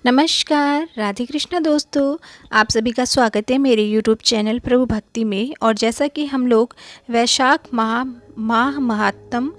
नमस्कार, राधे कृष्णा दोस्तों। आप सभी का स्वागत है मेरे YouTube चैनल प्रभु भक्ति में। और जैसा कि हम लोग वैशाख माह महात्म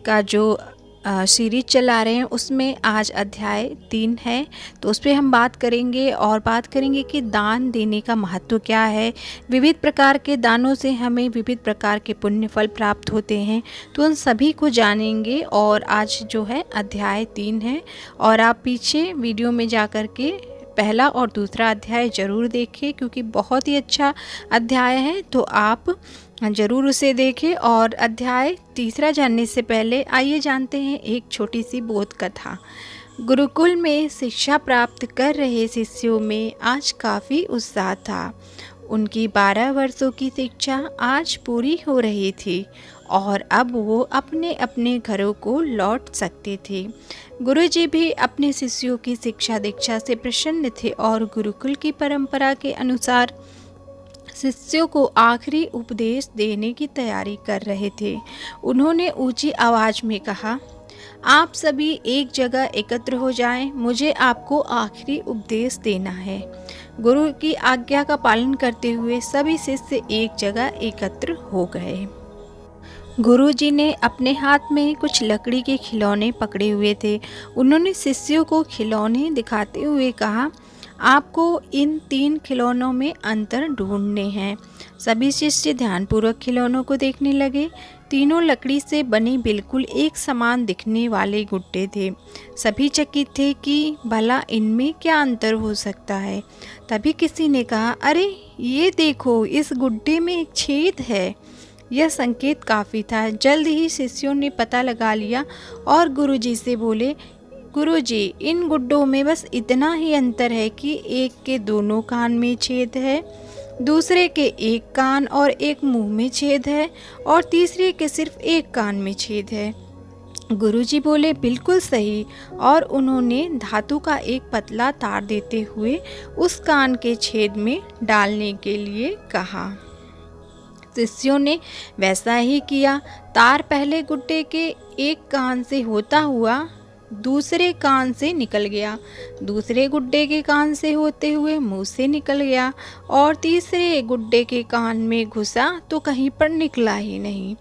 का जो सीरीज चला रहे हैं, उसमें आज अध्याय 3 है। तो उस पर हम बात करेंगे और बात करेंगे कि दान देने का महत्व क्या है। विविध प्रकार के दानों से हमें विविध प्रकार के पुण्य फल प्राप्त होते हैं, तो उन सभी को जानेंगे। और आज जो है अध्याय 3 है, और आप पीछे वीडियो में जा कर के पहला और दूसरा अध्याय ज़रूर देखें, क्योंकि बहुत ही अच्छा अध्याय है, तो आप ज़रूर उसे देखें। और अध्याय तीसरा जानने से पहले आइए जानते हैं एक छोटी सी बोध कथा। गुरुकुल में शिक्षा प्राप्त कर रहे शिष्यों में आज काफ़ी उत्साह था। उनकी 12 वर्षों की शिक्षा आज पूरी हो रही थी और अब वो अपने अपने घरों को लौट सकते थे। गुरुजी भी अपने शिष्यों की शिक्षा दीक्षा से प्रसन्न थे और गुरुकुल की परंपरा के अनुसार शिष्यों को आखिरी उपदेश देने की तैयारी कर रहे थे। उन्होंने ऊंची आवाज़ में कहा, आप सभी एक जगह एकत्र हो जाएं, मुझे आपको आखिरी उपदेश देना है। गुरु की आज्ञा का पालन करते हुए सभी शिष्य एक जगह एकत्र हो गए। गुरुजी ने अपने हाथ में कुछ लकड़ी के खिलौने पकड़े हुए थे। उन्होंने शिष्यों को खिलौने दिखाते हुए कहा, आपको इन 3 खिलौनों में अंतर ढूंढने हैं। सभी शिष्य ध्यानपूर्वक खिलौनों को देखने लगे। तीनों लकड़ी से बने बिल्कुल एक समान दिखने वाले गुड्डे थे। सभी चकित थे कि भला इनमें क्या अंतर हो सकता है। तभी किसी ने कहा, अरे ये देखो, इस गुड्डे में एक छेद है। यह संकेत काफ़ी था। जल्द ही शिष्यों ने पता लगा लिया और गुरुजी से बोले, गुरुजी, इन गुड्डों में बस इतना ही अंतर है कि एक के दोनों कान में छेद है, दूसरे के एक कान और एक मुंह में छेद है, और तीसरे के सिर्फ एक कान में छेद है। गुरुजी बोले, बिल्कुल सही। और उन्होंने धातु का एक पतला तार देते हुए उस कान के छेद में डालने के लिए कहा। शिष्यों ने वैसा ही किया। तार पहले गुड्डे के एक कान से होता हुआ दूसरे कान से निकल गया, दूसरे गुड्डे के कान से होते हुए मुंह से निकल गया, और तीसरे गुड्डे के कान में घुसा तो कहीं पर निकला ही नहीं।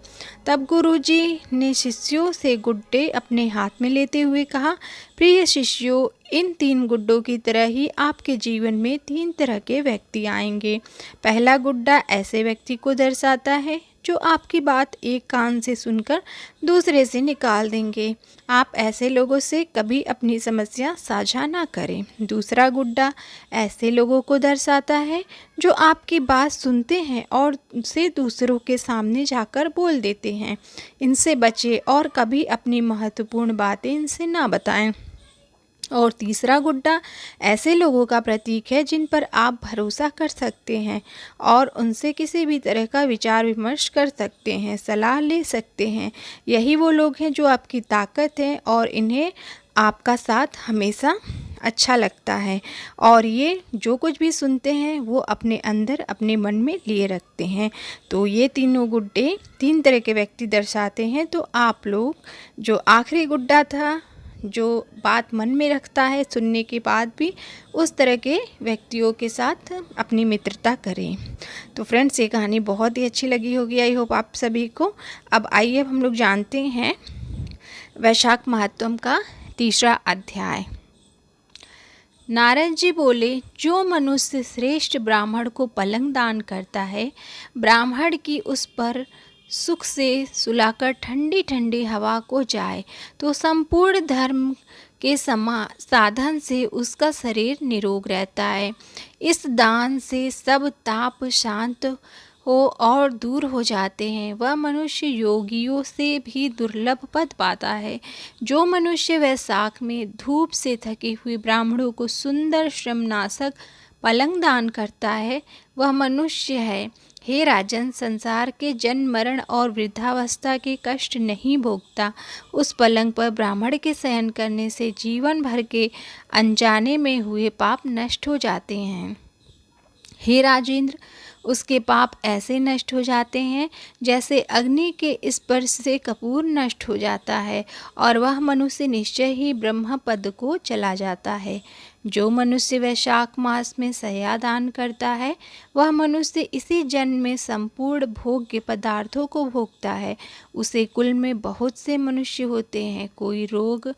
तब गुरुजी ने शिष्यों से गुड्डे अपने हाथ में लेते हुए कहा, प्रिय शिष्यों, इन 3 गुड्डों की तरह ही आपके जीवन में 3 तरह के व्यक्ति आएंगे। पहला गुड्डा ऐसे व्यक्ति को दर्शाता है जो आपकी बात एक कान से सुनकर दूसरे से निकाल देंगे। आप ऐसे लोगों से कभी अपनी समस्या साझा ना करें। दूसरा गुड्डा ऐसे लोगों को दर्शाता है जो आपकी बात सुनते हैं और उसे दूसरों के सामने जाकर बोल देते हैं। इनसे बचें और कभी अपनी महत्वपूर्ण बातें इनसे ना बताएं। और तीसरा गुड्डा ऐसे लोगों का प्रतीक है जिन पर आप भरोसा कर सकते हैं और उनसे किसी भी तरह का विचार विमर्श कर सकते हैं, सलाह ले सकते हैं। यही वो लोग हैं जो आपकी ताकत है और इन्हें आपका साथ हमेशा अच्छा लगता है, और ये जो कुछ भी सुनते हैं वो अपने अंदर अपने मन में लिए रखते हैं। तो ये तीनों गुड्डे 3 तरह के व्यक्ति दर्शाते हैं। तो आप लोग जो आखिरी गुड्डा था, जो बात मन में रखता है सुनने के बाद भी, उस तरह के व्यक्तियों के साथ अपनी मित्रता करें। तो फ्रेंड्स, ये कहानी बहुत ही अच्छी लगी होगी, आई होप आप सभी को। अब आइए हम लोग जानते हैं वैशाख महात्म का तीसरा अध्याय। नारद जी बोले, जो मनुष्य श्रेष्ठ ब्राह्मण को पलंग दान करता है, ब्राह्मण की उस पर सुख से सुलाकर ठंडी ठंडी हवा को जाए, तो संपूर्ण धर्म के साधन से उसका शरीर निरोग रहता है। इस दान से सब ताप शांत हो और दूर हो जाते हैं। वह मनुष्य योगियों से भी दुर्लभ पद पाता है। जो मनुष्य वैशाख में धूप से थके हुए ब्राह्मणों को सुंदर श्रमनाशक पलंग दान करता है, वह मनुष्य है। हे राजन, संसार के जन्म मरण और वृद्धावस्था के कष्ट नहीं भोगता। उस पलंग पर ब्राह्मण के शयन करने से जीवन भर के अनजाने में हुए पाप नष्ट हो जाते हैं। हे राजेंद्र, उसके पाप ऐसे नष्ट हो जाते हैं जैसे अग्नि के स्पर्श से कपूर नष्ट हो जाता है, और वह मनुष्य निश्चय ही ब्रह्म पद को चला जाता है। जो मनुष्य वैशाख मास में सया दान करता है, वह मनुष्य इसी जन्म में संपूर्ण भोग्य पदार्थों को भोगता है। उसे कुल में बहुत से मनुष्य होते हैं, कोई रोग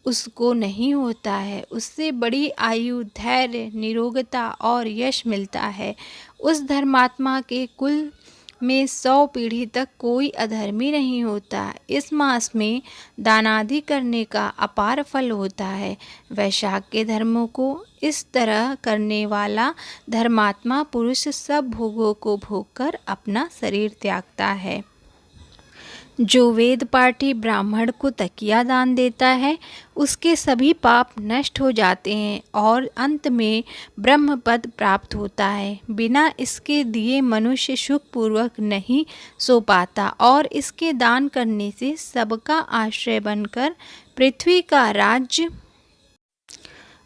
उसको नहीं होता है, उससे बड़ी आयु, धैर्य, निरोगता और यश मिलता है। उस धर्मात्मा के कुल में 100 पीढ़ी तक कोई अधर्मी नहीं होता। इस मास में दानादि करने का अपार फल होता है। वैशाख के धर्मों को इस तरह करने वाला धर्मात्मा पुरुष सब भोगों को भोगकर अपना शरीर त्यागता है। जो वेद पाठी ब्राह्मण को तकिया दान देता है, उसके सभी पाप नष्ट हो जाते हैं और अंत में ब्रह्म पद प्राप्त होता है। बिना इसके दिए मनुष्य सुखपूर्वक नहीं सो पाता और इसके दान करने से सबका आश्रय बनकर पृथ्वी का राज्य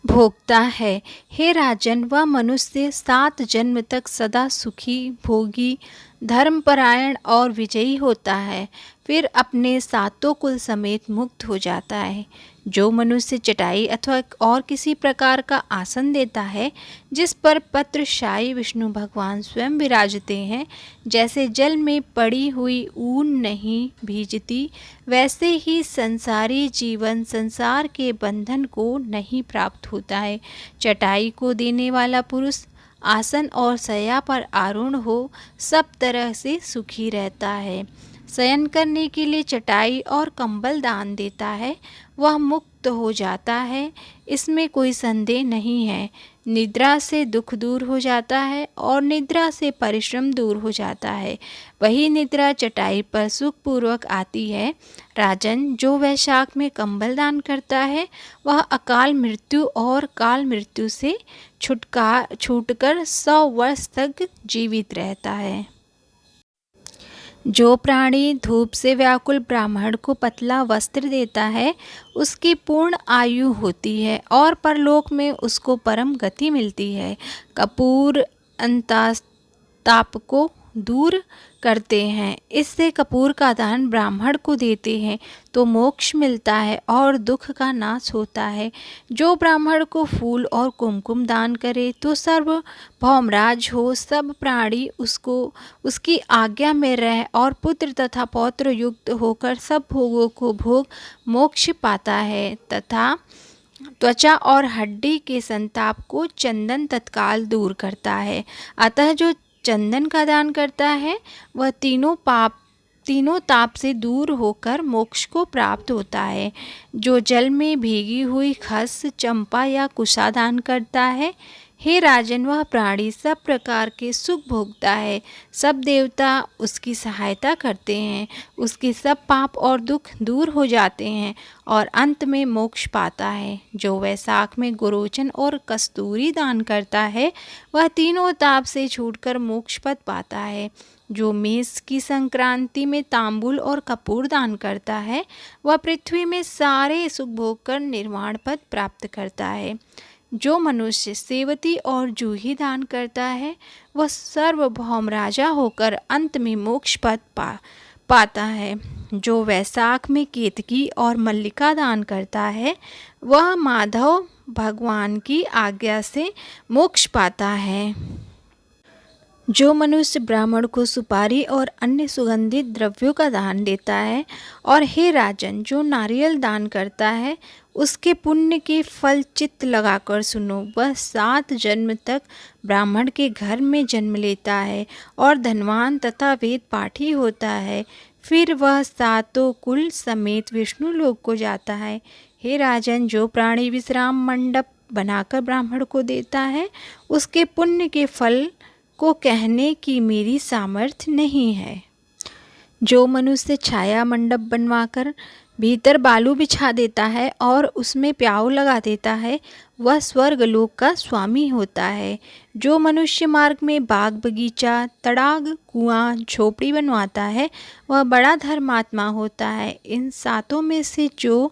भोगता है। हे राजन, वह मनुष्य 7 जन्म तक सदा सुखी, भोगी, धर्मपरायण और विजयी होता है, फिर अपने सातों कुल समेत मुक्त हो जाता है। जो मनुष्य चटाई अथवा और किसी प्रकार का आसन देता है जिस पर पत्रशायी विष्णु भगवान स्वयं विराजते हैं, जैसे जल में पड़ी हुई ऊन नहीं भीजती, वैसे ही संसारी जीवन संसार के बंधन को नहीं प्राप्त होता है। चटाई को देने वाला पुरुष आसन और शय्या पर आरूढ़ हो सब तरह से सुखी रहता है। शयन करने के लिए चटाई और कंबल दान देता है, वह मुक्त हो जाता है, इसमें कोई संदेह नहीं है। निद्रा से दुख दूर हो जाता है और निद्रा से परिश्रम दूर हो जाता है। वही निद्रा चटाई पर सुखपूर्वक आती है। राजन, जो वैशाख में कंबल दान करता है, वह अकाल मृत्यु और काल मृत्यु से छूटकर 100 वर्ष तक जीवित रहता है। जो प्राणी धूप से व्याकुल ब्राह्मण को पतला वस्त्र देता है, उसकी पूर्ण आयु होती है और परलोक में उसको परम गति मिलती है। कपूर अंतस्ताप को दूर करते हैं। इससे कपूर का दान ब्राह्मण को देते हैं तो मोक्ष मिलता है और दुख का नाश होता है। जो ब्राह्मण को फूल और कुमकुम दान करे तो सार्वभौमराज हो सब प्राणी उसको उसकी आज्ञा में रह और पुत्र तथा पौत्र युक्त होकर सब भोगों को भोग मोक्ष पाता है, तथा त्वचा और हड्डी के संताप को चंदन तत्काल दूर करता है। अतः जो चंदन का दान करता है वह तीनों ताप से दूर होकर मोक्ष को प्राप्त होता है। जो जल में भीगी हुई खस, चंपा या कुशा दान करता है, हे राजन, वह प्राणी सब प्रकार के सुख भोगता है। सब देवता उसकी सहायता करते हैं, उसके सब पाप और दुख दूर हो जाते हैं और अंत में मोक्ष पाता है। जो वैशाख में गुरोचन और कस्तूरी दान करता है, वह तीनों ताप से छूटकर मोक्ष पद पाता है। जो मेष की संक्रांति में तांबुल और कपूर दान करता है, वह पृथ्वी में सारे सुख भोग कर निर्वाण पद प्राप्त करता है। जो मनुष्य सेवती और जूही दान करता है, वह सार्वभौम राजा होकर अंत में मोक्ष पद पाता है। जो वैशाख में केतकी और मल्लिका दान करता है, वह माधव भगवान की आज्ञा से मोक्ष पाता है। जो मनुष्य ब्राह्मण को सुपारी और अन्य सुगंधित द्रव्यों का दान देता है, और हे राजन, जो नारियल दान करता है, उसके पुण्य के फल चित्त लगाकर सुनो। वह 7 जन्म तक ब्राह्मण के घर में जन्म लेता है और धनवान तथा वेद पाठी होता है। फिर वह 7 कुल समेत विष्णु लोक को जाता है। हे राजन, जो प्राणी विश्राम मंडप बनाकर ब्राह्मण को देता है, उसके पुण्य के फल को कहने की मेरी सामर्थ्य नहीं है। जो मनुष्य छाया मंडप बनवाकर भीतर बालू बिछा देता है और उसमें प्याऊ लगा देता है, वह स्वर्ग लोक का स्वामी होता है। जो मनुष्य मार्ग में बाग बगीचा, तड़ाग, कुआं, झोपड़ी बनवाता है, वह बड़ा धर्मात्मा होता है। इन 7 में से जो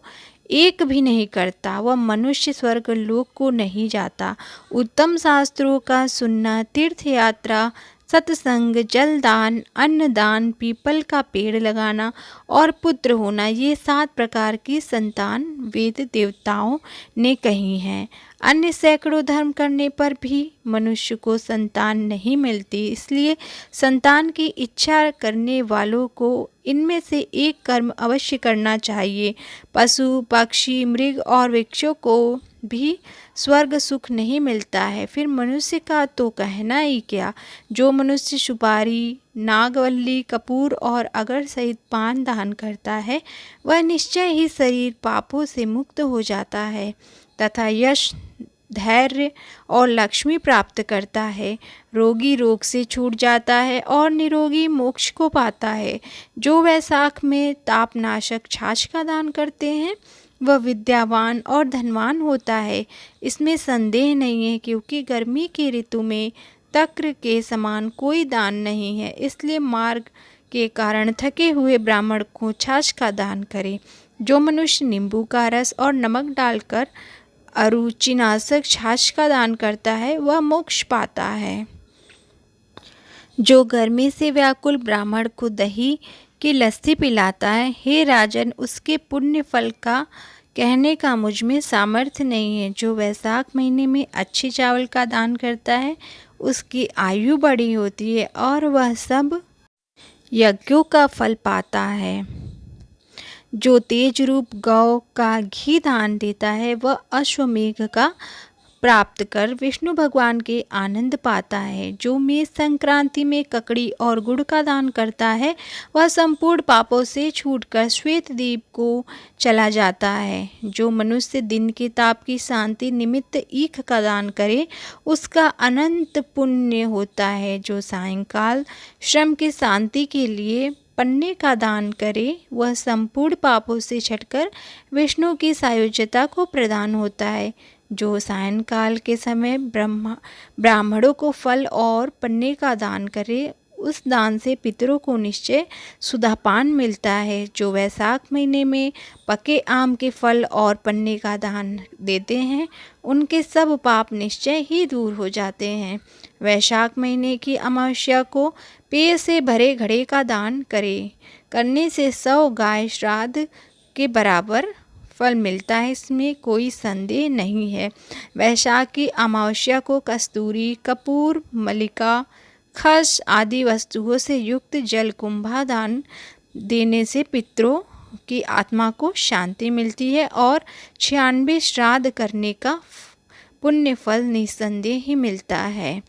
एक भी नहीं करता, वह मनुष्य स्वर्ग लोक को नहीं जाता। उत्तम शास्त्रों का सुनना, तीर्थ यात्रा सत्संग, जलदान, अन्नदान, पीपल का पेड़ लगाना और पुत्र होना, ये 7 प्रकार की संतान वेद देवताओं ने कही हैं। अन्य सैकड़ों धर्म करने पर भी मनुष्य को संतान नहीं मिलती, इसलिए संतान की इच्छा करने वालों को इनमें से एक कर्म अवश्य करना चाहिए। पशु, पक्षी, मृग और वृक्षों को भी स्वर्ग सुख नहीं मिलता है, फिर मनुष्य का तो कहना ही क्या। जो मनुष्य सुपारी, नागवल्ली, कपूर और अगर सहित पान दान करता है, वह निश्चय ही शरीर पापों से मुक्त हो जाता है तथा यश, धैर्य और लक्ष्मी प्राप्त करता है। रोगी रोग से छूट जाता है और निरोगी मोक्ष को पाता है। जो वैशाख में तापनाशक छाछ का दान करते हैं, वह विद्यावान और धनवान होता है, इसमें संदेह नहीं है, क्योंकि गर्मी की ऋतु में तक्र के समान कोई दान नहीं है। इसलिए मार्ग के कारण थके हुए ब्राह्मण को छाछ का दान करें। जो मनुष्य नींबू का रस और नमक डालकर अरुचिनाशक छाछ का दान करता है, वह मोक्ष पाता है। जो गर्मी से व्याकुल ब्राह्मण को दही की लस्सी पिलाता है, हे राजन, उसके पुण्य फल का कहने का मुझ में सामर्थ्य नहीं है। जो वैशाख महीने में अच्छे चावल का दान करता है, उसकी आयु बड़ी होती है और वह सब यज्ञों का फल पाता है। जो तेज रूप गौ का घी दान देता है, वह अश्वमेघ का प्राप्त कर विष्णु भगवान के आनंद पाता है। जो मेष संक्रांति में ककड़ी और गुड़ का दान करता है, वह संपूर्ण पापों से छूटकर श्वेत द्वीप को चला जाता है। जो मनुष्य दिन के ताप की शांति निमित्त ईख का दान करे, उसका अनंत पुण्य होता है। जो सायंकाल श्रम की शांति के लिए पन्ने का दान करे, वह संपूर्ण पापों से छटकर विष्णु की सायुज्यता को प्रदान होता है। जो सायंकाल के समय ब्राह्मणों को फल और पन्ने का दान करे, उस दान से पितरों को निश्चय सुधापान मिलता है। जो वैशाख महीने में पके आम के फल और पन्ने का दान देते हैं, उनके सब पाप निश्चय ही दूर हो जाते हैं। वैशाख महीने की अमावस्या को पेय से भरे घड़े का दान करने से 100 गाय श्राद्ध के बराबर फल मिलता है, इसमें कोई संदेह नहीं है। वैशाख की अमावस्या को कस्तूरी, कपूर, मलिका, खस आदि वस्तुओं से युक्त जल कुंभा दान देने से पितरों की आत्मा को शांति मिलती है और 96 श्राद्ध करने का पुण्य फल निस्संदेह ही मिलता है।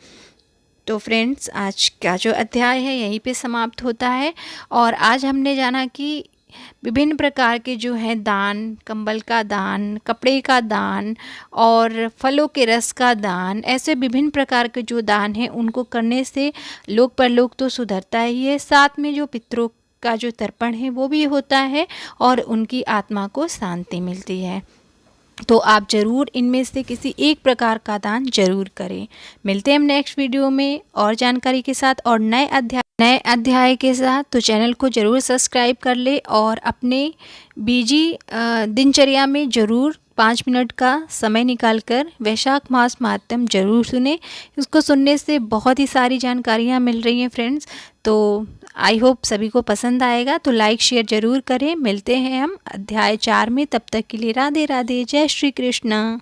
तो फ्रेंड्स, आज का जो अध्याय है यहीं पे समाप्त होता है और आज हमने जाना कि विभिन्न प्रकार के जो हैं दान, कंबल का दान, कपड़े का दान और फलों के रस का दान, ऐसे विभिन्न प्रकार के जो दान हैं उनको करने से लोक परलोक तो सुधरता ही है, साथ में जो पितरों का जो तर्पण है वो भी होता है और उनकी आत्मा को शांति मिलती है। तो आप ज़रूर इनमें से किसी एक प्रकार का दान जरूर करें। मिलते हैं हम नेक्स्ट वीडियो में और जानकारी के साथ और नए अध्याय के साथ। तो चैनल को ज़रूर सब्सक्राइब कर ले और अपने बिजी दिनचर्या में ज़रूर 5 मिनट का समय निकालकर वैशाख मास महात्म्य जरूर सुने। इसको सुनने से बहुत ही सारी जानकारियाँ मिल रही हैं फ्रेंड्स। तो आई होप सभी को पसंद आएगा, तो लाइक शेयर ज़रूर करें। मिलते हैं हम अध्याय 4 में, तब तक के लिए राधे राधे, जय श्री कृष्ण।